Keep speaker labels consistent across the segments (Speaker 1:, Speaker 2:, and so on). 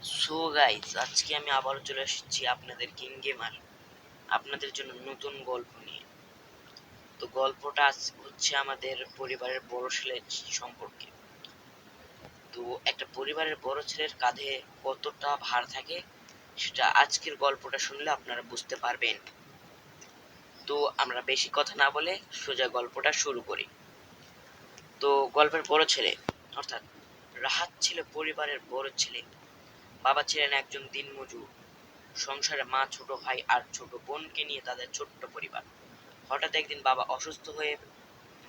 Speaker 1: So guys, আজকে আমি আবারও চলে এসেছি আপনাদের কিং গেমার আপনাদের জন্য নতুন গল্প নিয়ে। তো গল্পটা হচ্ছে আমাদের পরিবারের বড় ছেলের সম্পর্কে। তো একটা পরিবারের বড় ছেলের কাঁধে কতটা ভার থাকে সেটা আজকের গল্পটা শুনলে আপনারা বুঝতে পারবেন। তো আমরা বেশি কথা না বলে সোজা গল্পটা শুরু করি। তো গল্পের বড় ছেলে অর্থাৎ রাহাত ছিল পরিবারের বড় ছেলে। বাবা ছিলেন একজন দিনমজুর। সংসারে মা, ছোট ভাই আর ছোট বোনকে নিয়ে তাদের ছোট্ট পরিবার। হঠাৎ একদিন বাবা অসুস্থ হয়ে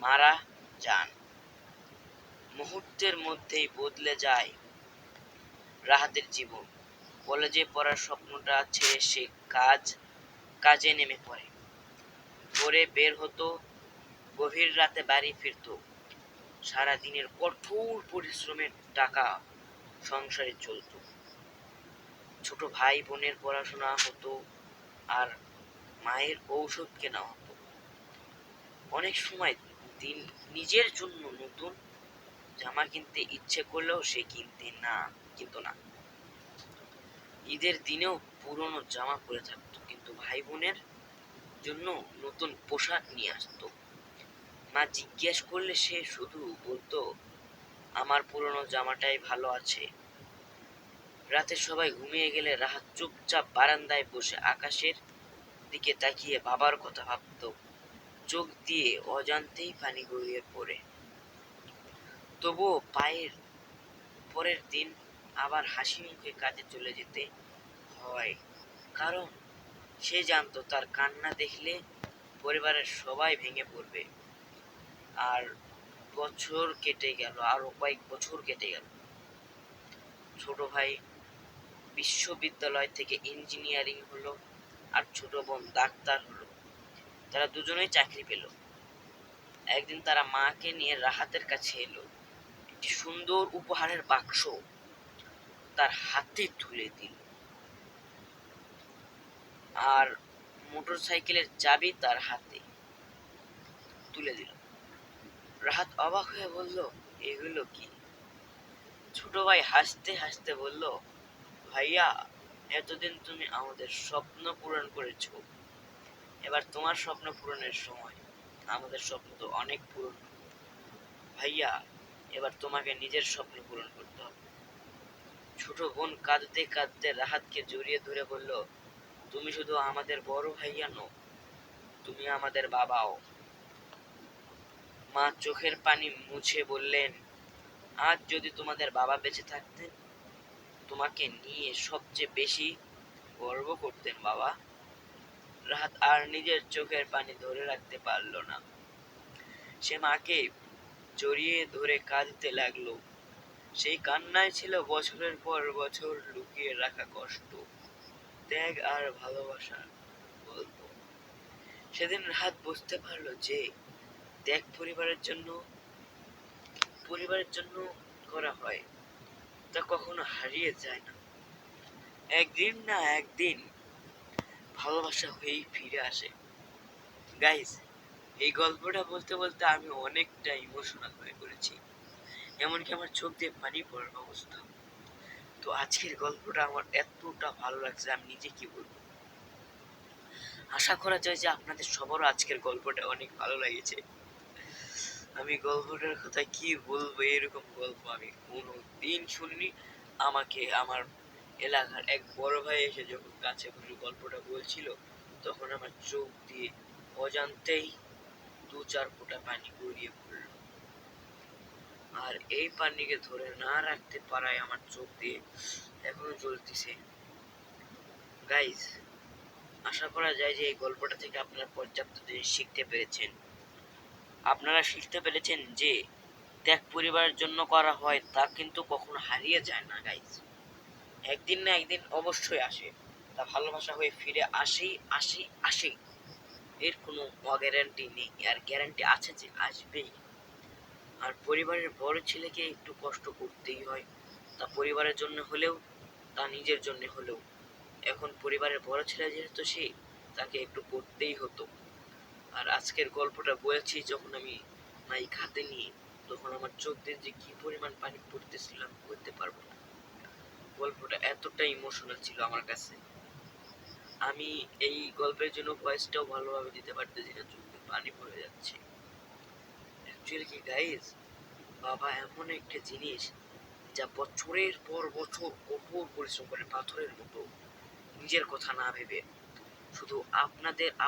Speaker 1: মারা যান। মুহূর্তের মধ্যেই বদলে যায় রাহাতের জীবন। কলেজে পড়ার স্বপ্নটা ছেড়ে সে কাজে নেমে পড়ে। ভোরে বের হতো, গভীর রাতে বাড়ি ফিরতো। সারা দিনের কঠোর পরিশ্রমের টাকা সংসারে চলত। ছোট ভাই বোনের পড়াশোনা হতো আর মায়ের ঔষধ কেনা হতো। অনেক সময় দিন নিজের জন্য নতুন জামা কিনতে ইচ্ছে করলেও সে কিন্তু না। ঈদের দিনেও পুরনো জামা পরে থাকতো, কিন্তু ভাই বোনের জন্য নতুন পোশাক নিয়ে আসতো। মা জিজ্ঞেস করলে সে শুধু বলতো, আমার পুরনো জামাটাই ভালো আছে। রাতে সবাই ঘুমিয়ে গেলে রাহাত চুপচাপ বারান্দায় বসে আকাশের দিকে তাকিয়ে বাবার কথা ভাবতো। চোখ দিয়ে অজান্তেই পানি গড়িয়ে পড়ে। তবুও পরের দিন আবার হাসি মুখে কাজে চলে যেতে হয়, কারণ সে জানতো তার কান্না দেখলে পরিবারের সবাই ভেঙে পড়বে। আর আরো কয়েক বছর কেটে গেল। ছোট ভাই বিশ্ববিদ্যালয় থেকে ইঞ্জিনিয়ারিং হলো আর ছোট বোন ডাক্তার হলো। তারা দুজনেই চাকরি পেল। একদিন তারা মাকে নিয়ে রাহাতের কাছে এলো। একটি সুন্দর উপহারের বাক্স তার হাতে তুলে দিল, আর মোটরসাইকেলের চাবি তার হাতে তুলে দিল। রাহাত অবাক হয়ে বলল, এগুলো কি? ছোট ভাই হাসতে হাসতে বলল, ভাইয়া, এতদিন তুমি আমাদের স্বপ্ন পূরণ করেছো, এবার তোমার স্বপ্ন পূরণের সময়। আমাদের স্বপ্ন তো অনেক পূরণ, ভাইয়া, এবার তোমাকে নিজের স্বপ্ন পূরণ করতে হবে। ছোট বোন কাঁদতে কাঁদতে রাহাতকে জড়িয়ে ধরে বলল, তুমি শুধু আমাদের বড় ভাইয়া নও, তুমি আমাদের বাবাও। মা চোখের পানি মুছে বললেন, আজ যদি তোমাদের বাবা বেঁচে থাকতেন, তোমাকে নিয়ে সবচেয়ে বেশি গর্ব করতেন বাবা। রাহাত আর নিজের চোখের পানি ধরে রাখতে পারল না। সে মাকে জড়িয়ে ধরে কাঁদতে লাগলো। সেই কান্নায় ছিল বছরের পর বছর লুকিয়ে রাখা কষ্ট, ত্যাগ আর ভালোবাসার গল্প। সেদিন রাহাত বুঝতে পারলো যে ত্যাগ পরিবারের জন্য করা হয়, তা কখনো হারিয়ে যায় না। একদিন না একদিন ভালোবাসা হয়েই ফিরে আসে। গাইস, এই গল্পটা বলতে বলতে আমি অনেকটা ইমোশনাল হয়ে পড়েছি, এমনকি আমার চোখ দিয়ে পানি পড়ার অবস্থা। তো আজকের গল্পটা আমার এতটা ভালো লাগছে, আমি নিজে কি বলবো। আশা করা যায় যে আপনাদের সবারও আজকের গল্পটা অনেক ভালো লেগেছে। আমি গল্পটার কথা কি বলবো, এরকম গল্প আমি কোনোদিন শুনিনি। আমাকে আমার এলাকার এক বড় ভাই এসে যখন কাছে বসে গল্পটা বলছিল, তখন আমার চোখ দিয়ে অজান্তেই 2-4 ফোঁটা পানি গড়িয়ে পড়ল। আর এই পানিকে ধরে না রাখতে পারায় আমার চোখ দিয়ে এখনো জ্বলতেছে। গাইস, আশা করা যায় যে এই গল্পটা থেকে আপনারা পর্যাপ্ত জিনিস শিখতে পেরেছেন। আপনারা শিখতে পেরেছেন যে ত্যাগ পরিবারের জন্য করা হয়, তা কিন্তু কখনো হারিয়ে যায় না গাইস। একদিন না একদিন অবশ্যই আসে, তা ভালোবাসা হয়ে ফিরে আসেই। এর কোনো গ্যারান্টি নেই, আর গ্যারান্টি আছে যে আসবেই। আর পরিবারের বড় ছেলেকে একটু কষ্ট করতেই হয়, তা পরিবারের জন্য হলেও, তা নিজের জন্য হলেও। এখন পরিবারের বড় ছেলে যেহেতু সে, তাকে একটু করতেই হতো। আর আজকের গল্পটা বলেছি যখন আমি মাইক হাতে নিয়ে, তখন আমার চোখ দিয়ে যে কি পরিমাণ পানি পড়তেছিলাম বলতে পারবো না। গল্পটা এতটা ইমোশনাল ছিল আমার কাছে। আমি এই গল্পের জন্য ভয়েসটাও ভালোভাবে দিতে পারতেছি না, চোখে পানি পড়ে যাচ্ছে। অ্যাকচুয়ালি কি গাইস, বাবা এমন একটা জিনিস যা বছরের পর বছর কঠোর পরিশ্রম করে পাথরের মতো, নিজের কথা না ভেবে, শুধু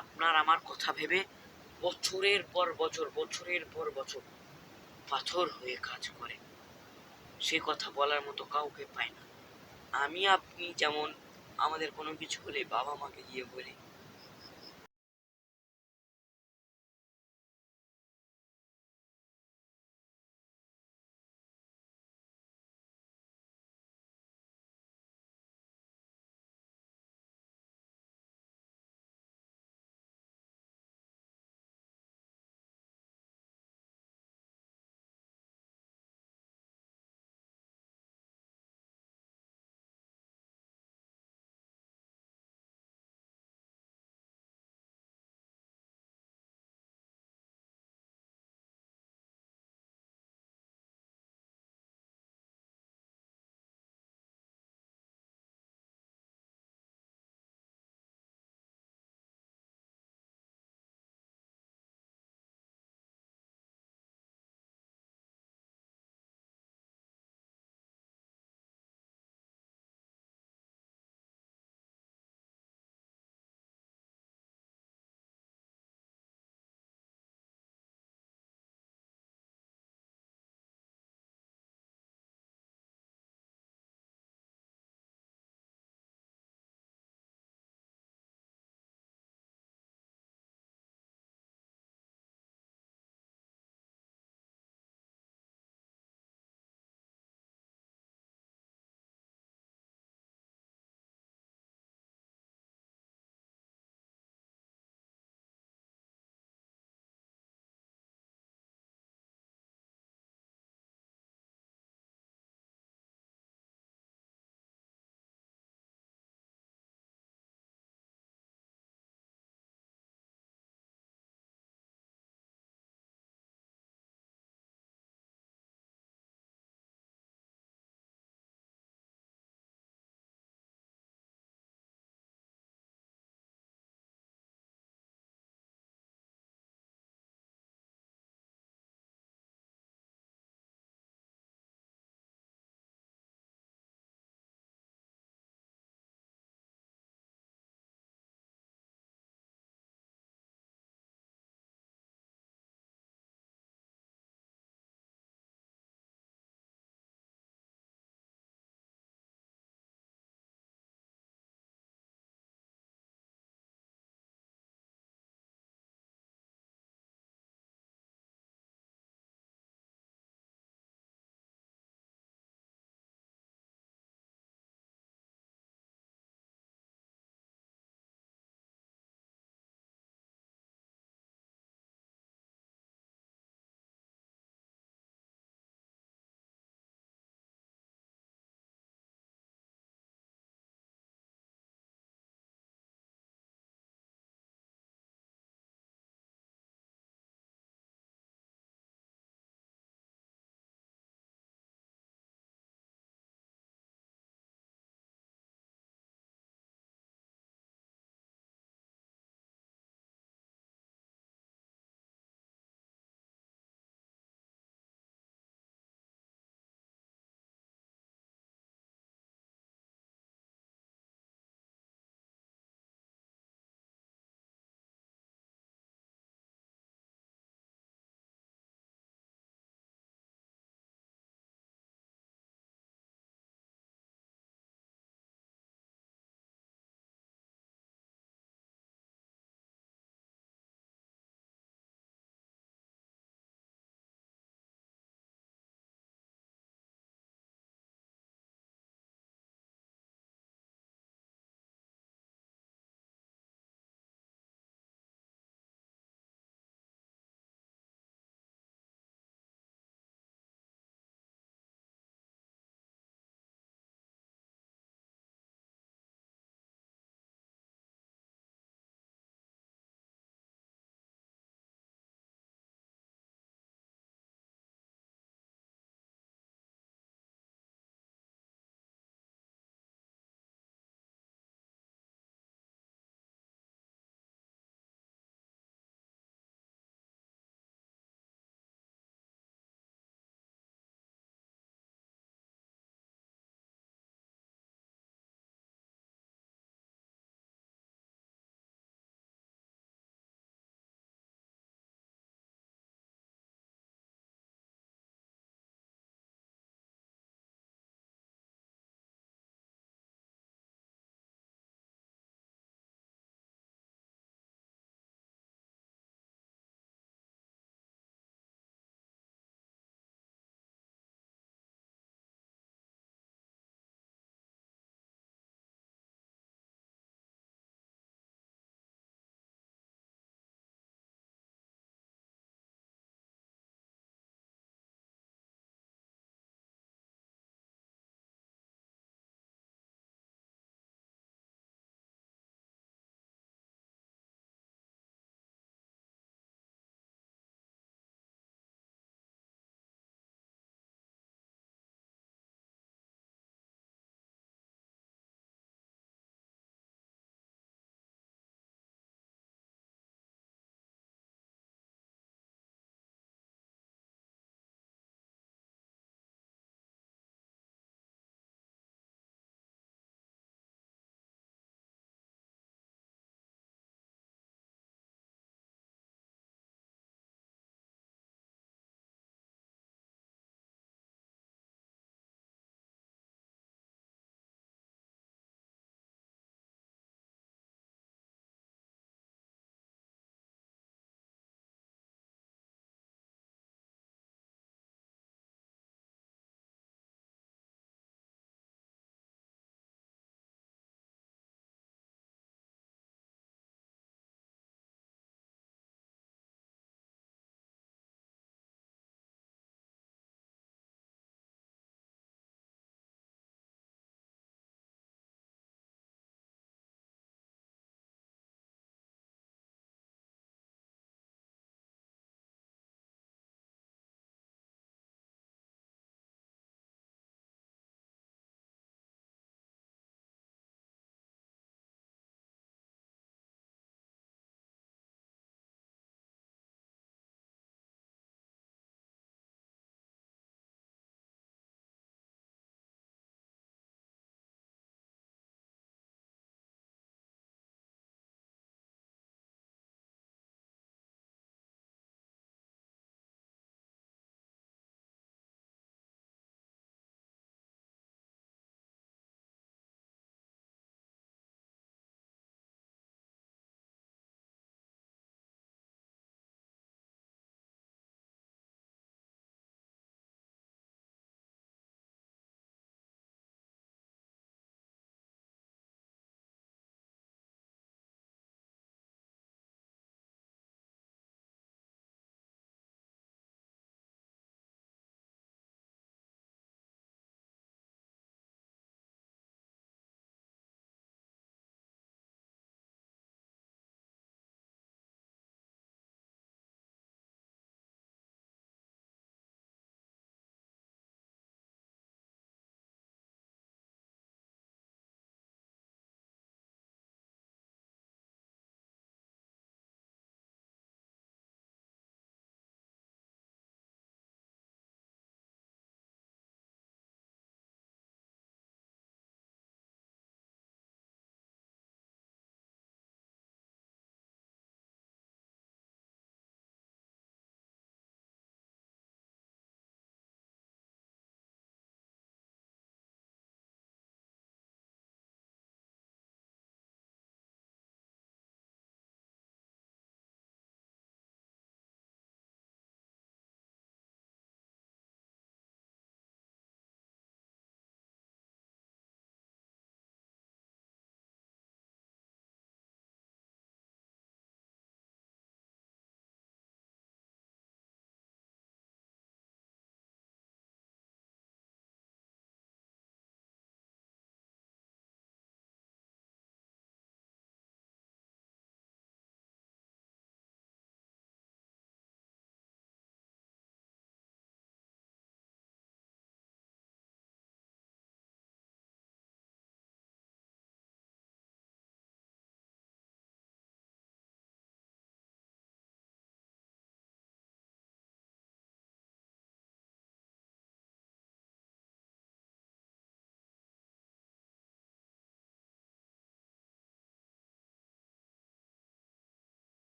Speaker 1: আপনার আমার কথা ভেবে বছরের পর বছর, বছরের পর বছর পাথর হয়ে কাজ করে। সে কথা বলার মতো কাউকে পায় না। আমি আপনি যেমন আমাদের কোনো কিছু হলে বাবা মাকে গিয়ে বলি,